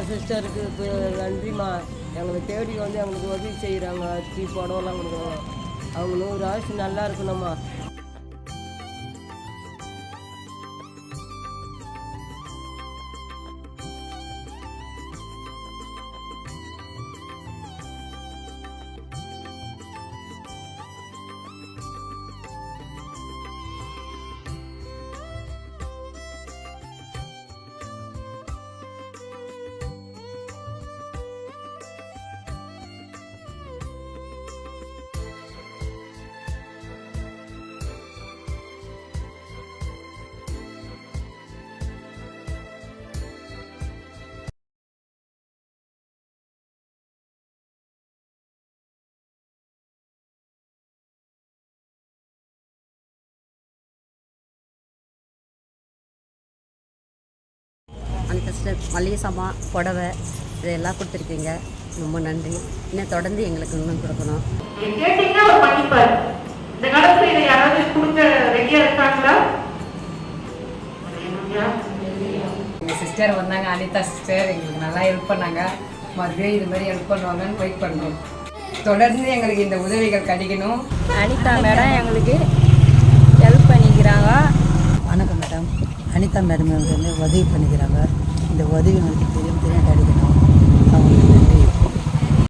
சிஸ்டருக்கு நன்றிம்மா. எங்களை தேடி வந்து எங்களுக்கு உதவி செய்கிறாங்க. அரிசி புடவெல்லாம் கொடுக்குறாங்க. அவங்க 100 ஆயுசு நல்லா இருக்கணும்மா. அனிதா சிஸ்டர் மளிகை சாமான் புடவை இதெல்லாம் கொடுத்துருக்கீங்க, ரொம்ப நன்றி. இன்னும் தொடர்ந்து எங்களுக்கு இன்னும் கொடுக்கணும். கேட்டீங்கன்னா ஒரு பண்ணிப்பார். இந்த காலத்துல இதை யாராவது கொடுக்க ரெடியா இருக்காங்களா? எங்கள் சிஸ்டர் வந்தாங்க, அனிதா சிஸ்டர் எங்களுக்கு நல்லா ஹெல்ப் பண்ணாங்க. மறுபடியும் இது மாதிரி ஹெல்ப் பண்ணுவாங்கன்னு வெயிட் பண்ணுறோம். தொடர்ந்து எங்களுக்கு இந்த உதவிகள் கிடைக்கணும். அனிதா மேடம் எங்களுக்கு ஹெல்ப் பண்ணிக்கிறாங்க. வணக்கம் மேடம். அனிதா மேடம் வந்து உதவி பண்ணிக்கிறாங்க. இந்த உதவி எங்களுக்கு தெரியும்.